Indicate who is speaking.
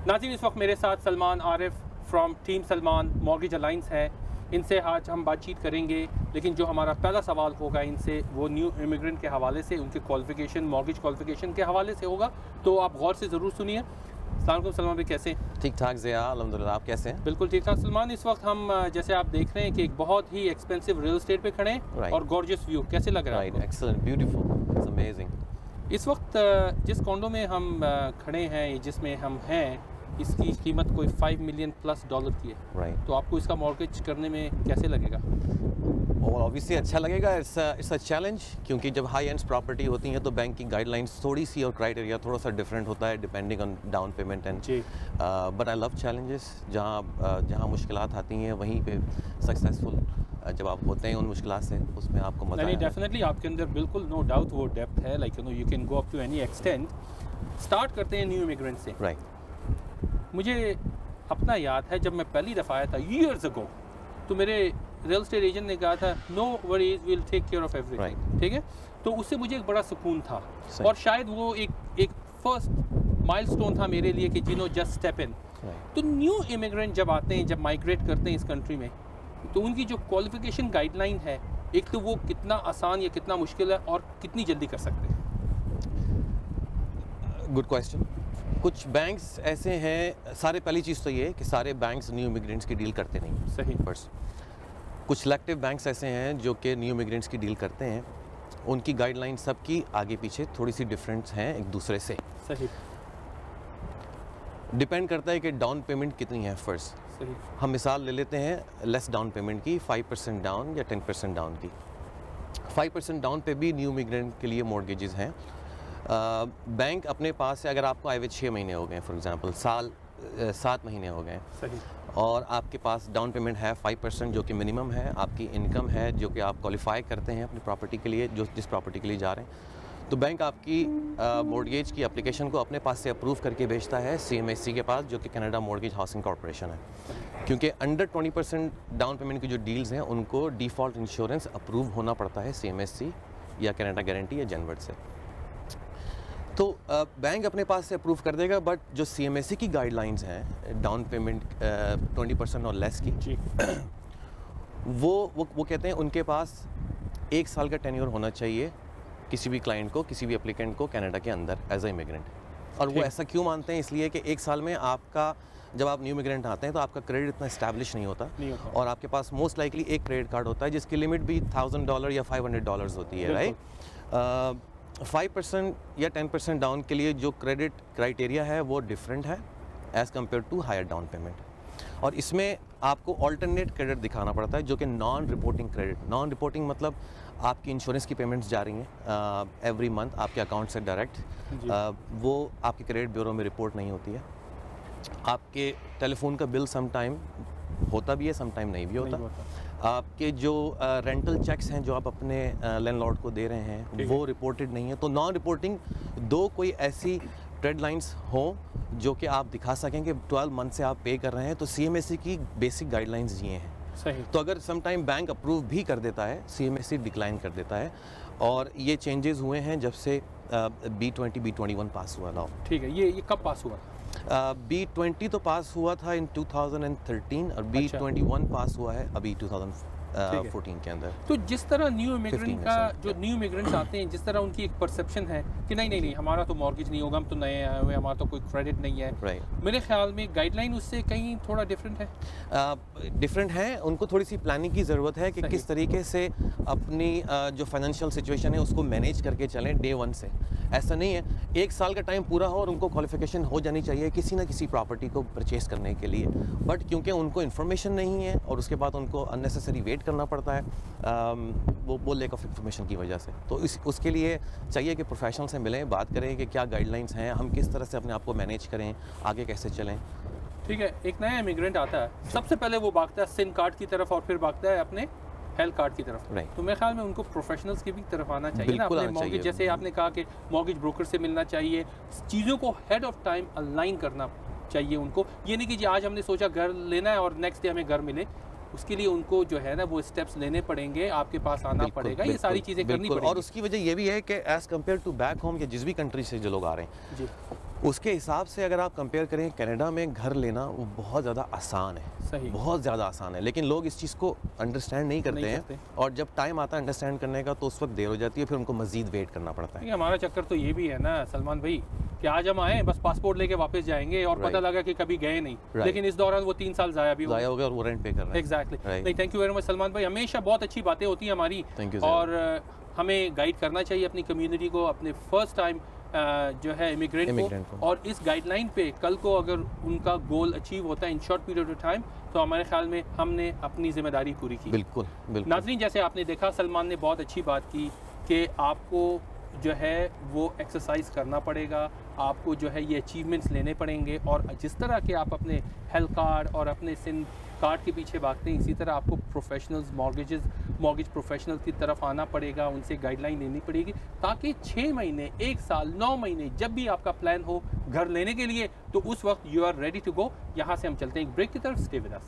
Speaker 1: नाज़रीन, इस वक्त मेरे साथ Salman Arif from team Salman mortgage alliance है। इनसे आज हम बातचीत करेंगे, लेकिन जो हमारा पहला सवाल होगा इनसे वो न्यू इमिग्रेंट के हवाले से, उनके क्वालिफ़िकेशन, मॉर्गेज क्वालिफ़िकेशन के हवाले से होगा, तो आप गौर से ज़रूर सुनिए। अस्सलाम सलमान भाई, कैसे हैं?
Speaker 2: ठीक ठाक ज़िया, अल्हम्दुलिल्लाह। आप कैसे हैं?
Speaker 1: बिल्कुल ठीक ठाक सलमान। इस वक्त हम जैसे आप देख रहे हैं कि एक बहुत ही एक्सपेंसिव रियल एस्टेट पे खड़े हैं और गॉर्जियस व्यू, कैसे लग रहा है?
Speaker 2: Right, excellent, beautiful, it's amazing.
Speaker 1: इस वक्त जिस कॉन्डो में हम खड़े हैं, जिसमें हम हैं, इसकी कीमत कोई $5 मिलियन प्लस की है।
Speaker 2: राइट।
Speaker 1: तो आपको इसका मॉर्गेज करने में कैसे लगेगा?
Speaker 2: और ऑब्वियसली अच्छा लगेगा। इट्स अ चैलेंज, क्योंकि जब हाई एंड्स प्रॉपर्टी होती हैं तो बैंक की गाइडलाइंस थोड़ी सी और क्राइटेरिया थोड़ा सा डिफरेंट होता है depending on down payment and but I love challenges. जहाँ मुश्किलात आती हैं वहीं पे सक्सेसफुल जब आप होते हैं उन मुश्किलात से, उसमें आपको मजा
Speaker 1: नहीं, डेफिनेटली आपके अंदर बिल्कुल नो डाउट वो डेप्थ है, like you can go up to any extent. Start करते हैं न्यू इमिग्रेंट से।
Speaker 2: राइट।
Speaker 1: मुझे अपना याद है जब मैं पहली दफ़ा आया था ईयर्स अगो, तो मेरे रियल एस्टेट एजेंट ने कहा था no worries, will take care of everything. ठीक है, तो उससे मुझे एक बड़ा सुकून था और शायद वो एक फर्स्ट माइलस्टोन था मेरे लिए कि जिनो जस्ट स्टेप इन। तो न्यू इमिग्रेंट जब आते हैं, जब माइग्रेट करते हैं इस कंट्री में, तो उनकी जो क्वालिफिकेशन गाइडलाइन है, एक तो वो कितना आसान या कितना मुश्किल है और कितनी जल्दी कर सकते हैं?
Speaker 2: Good question. कुछ बैंक्स ऐसे हैं, सारे पहली चीज़ तो ये है कि सारे बैंक्स न्यू इमिग्रेंट्स की डील करते नहीं।
Speaker 1: सही।
Speaker 2: फर्स्ट, कुछ सिलेक्टिव बैंक्स ऐसे हैं जो कि न्यू इमिग्रेंट्स की डील करते हैं। उनकी गाइडलाइन सबकी आगे पीछे थोड़ी सी डिफरेंट हैं एक दूसरे से।
Speaker 1: सही।
Speaker 2: डिपेंड करता है कि डाउन पेमेंट कितनी है। फर्स्ट
Speaker 1: सही।
Speaker 2: हम मिसाल ले लेते हैं लेस डाउन पेमेंट की, 5% डाउन या 10% डाउन की। 5% डाउन पे भी न्यू इमिग्रेंट के लिए मॉर्गेजेस हैं। बैंक अपने पास से, अगर आपको आए हुए 6 महीने हो गए, फॉर एग्जांपल 7 महीने हो गए,
Speaker 1: सही,
Speaker 2: और आपके पास डाउन पेमेंट है 5% जो कि मिनिमम है, आपकी इनकम है जो कि आप क्वालिफाई करते हैं अपनी प्रॉपर्टी के लिए, जिस प्रॉपर्टी के लिए जा रहे हैं, तो बैंक आपकी मॉर्गेज की एप्लीकेशन को अपने पास से अप्रूव करके भेजता है CMHC के पास, जो कि कनाडा मॉर्गेज हाउसिंग कॉर्पोरेशन है। क्योंकि अंडर 20% डाउन पेमेंट की जो डील्स हैं उनको डिफ़ॉल्ट इंश्योरेंस अप्रूव होना पड़ता है CMHC या कनाडा गारंटी या जनवर्ड से। तो बैंक अपने पास से अप्रूव कर देगा, बट जो CMHC की गाइडलाइंस हैं डाउन पेमेंट 20% और लेस की
Speaker 1: जी।
Speaker 2: वो कहते हैं उनके पास 1 साल का टेन्योर होना चाहिए किसी भी क्लाइंट को, किसी भी एप्लीकेंट को कनाडा के अंदर एज ए इमिग्रेंट। और वो ऐसा क्यों मानते हैं? इसलिए कि 1 साल में आपका, जब आप न्यू इमिग्रेंट आते हैं तो आपका क्रेडिट इतना इस्टेब्लिश नहीं होता और आपके पास मोस्ट लाइकली एक क्रेडिट कार्ड होता है जिसकी लिमिट भी $1000 या $500 होती है। राइट। 5% या 10% डाउन के लिए जो क्रेडिट क्राइटेरिया है वो डिफरेंट है as compare to higher down payment, और इसमें आपको ऑल्टरनेट क्रेडिट दिखाना पड़ता है जो कि non reporting credit. Non reporting मतलब आपकी इंश्योरेंस की पेमेंट्स जा रही हैं एवरी मंथ आपके अकाउंट से डायरेक्ट, वो आपके क्रेडिट ब्यूरो में रिपोर्ट नहीं होती है। आपके टेलीफोन का बिल सम टाइम होता भी है, सम टाइम नहीं भी होता। आपके जो रेंटल चेक्स हैं जो आप अपने लैंडलॉर्ड को दे रहे हैं वो रिपोर्टेड नहीं है। तो नॉन रिपोर्टिंग दो कोई ऐसी ट्रेड लाइंस हों जो कि आप दिखा सकें कि 12 मंथ से आप पे कर रहे हैं, तो CMHC की बेसिक गाइडलाइंस ये हैं।
Speaker 1: सही।
Speaker 2: तो अगर सम टाइम बैंक अप्रूव भी कर देता है, CMHC डिक्लाइन कर देता है, और ये चेंजेस हुए हैं जब से B20 B21 पास हुआ लॉ।
Speaker 1: ठीक है, ये कब पास हुआ?
Speaker 2: B20 तो पास हुआ था इन 2013 और B21 पास हुआ है अभी 2014 के अंदर।
Speaker 1: तो जिस तरह न्यू इमिग्रेंट का, जो न्यू इमिग्रेंट्स आते हैं, जिस तरह उनकी एक परसेप्शन है कि नहीं हमारा तो मॉर्गेज नहीं होगा, हम तो नए आए हुए, हमारा तो कोई क्रेडिट नहीं है।
Speaker 2: राइट।
Speaker 1: मेरे ख्याल में गाइडलाइन उससे कहीं थोड़ा डिफरेंट है।
Speaker 2: डिफरेंट है, उनको थोड़ी सी प्लानिंग की ज़रूरत है कि किस तरीके से अपनी जो फाइनेंशियल सिचुएशन है उसको मैनेज करके चलें डे 1 से। ऐसा नहीं है 1 साल का टाइम पूरा हो और उनको क्वालिफिकेशन हो जानी चाहिए किसी ना किसी प्रॉपर्टी को परचेस करने के लिए, बट क्योंकि उनको इन्फॉर्मेशन नहीं है और उसके बाद उनको अननेसेसरी वेट करना पड़ता है वो लैक ऑफ इन्फॉर्मेशन की वजह से। तो उसके लिए चाहिए कि प्रोफेशनल से मिलें, बात करें कि क्या गाइडलाइंस हैं, हम किस तरह से अपने आप को मैनेज करें, आगे कैसे चलें।
Speaker 1: ठीक है, एक नया इमिग्रेंट आता है, सबसे पहले वो भागता है सिम कार्ड की तरफ और फिर भागता है अपने हेल्थ कार्ड की तरफ।
Speaker 2: Right.
Speaker 1: तो मेरे ख्याल में उनको प्रोफेशनल्स की भी तरफ आना चाहिए ना, अपने मॉर्गेज, जैसे आपने कहा कि मॉर्गेज ब्रोकर से मिलना चाहिए, चीज़ों को हेड ऑफ टाइम अलाइन करना चाहिए उनको। ये नहीं कि जी आज हमने सोचा घर लेना है और नेक्स्ट डे हमें घर मिले, उसके लिए उनको जो है ना वो स्टेप्स लेने पड़ेंगे, आपके पास आना पड़ेगा, ये सारी चीज़ें करनी पड़ेगी।
Speaker 2: और उसकी वजह ये भी है कि as compare to back home या जिस भी कंट्री से जो लोग आ रहे हैं
Speaker 1: जी,
Speaker 2: उसके हिसाब से अगर आप कंपेयर करें कनाडा में घर लेना वो बहुत ज़्यादा आसान है,
Speaker 1: सही,
Speaker 2: बहुत ज़्यादा आसान है, लेकिन लोग इस चीज़ को अंडरस्टैंड नहीं करते
Speaker 1: नहीं करते।
Speaker 2: हैं और जब टाइम आता है अंडरस्टैंड करने का तो उस वक्त देर हो जाती है, फिर उनको मज़ीद वेट करना पड़ता है।
Speaker 1: देखिए हमारा चक्कर तो ये भी है ना सलमान भाई कि आज हम आए बस पासपोर्ट लेके वापस जाएंगे और पता लगा कि कभी गए नहीं, लेकिन इस दौरान वो 3 साल ज़ाया भी हो
Speaker 2: ज़ाया हो गया और वो रेंट पे कर रहे हैं।
Speaker 1: एग्जैक्टली। नहीं, thank you very much Salman भाई, हमेशा बहुत अच्छी बातें होती हैं हमारी
Speaker 2: Thank you,
Speaker 1: और हमें गाइड करना चाहिए अपनी कम्युनिटी को, अपने फर्स्ट टाइम जो है इमिग्रेंट को, और इस गाइडलाइन पे कल को अगर उनका गोल अचीव होता है in short period of time तो हमारे ख्याल में हमने अपनी जिम्मेदारी पूरी की।
Speaker 2: बिल्कुल बिल्कुल।
Speaker 1: नाज़रीन, जैसे आपने देखा सलमान ने बहुत अच्छी बात की कि आपको जो है वो एक्सरसाइज करना पड़ेगा, आपको जो है ये अचीवमेंट्स लेने पड़ेंगे, और जिस तरह के आप अपने हेल्थ कार्ड और अपने सिन कार्ड के पीछे भागते हैं इसी तरह आपको प्रोफेशनल्स मॉर्गेज प्रोफेशनल की तरफ आना पड़ेगा, उनसे गाइडलाइन लेनी पड़ेगी ताकि 6 महीने, 1 साल, 9 महीने जब भी आपका प्लान हो घर लेने के लिए तो उस वक्त you are ready to go. यहाँ से हम चलते हैं एक ब्रेक की तरफ, स्टे विद अस।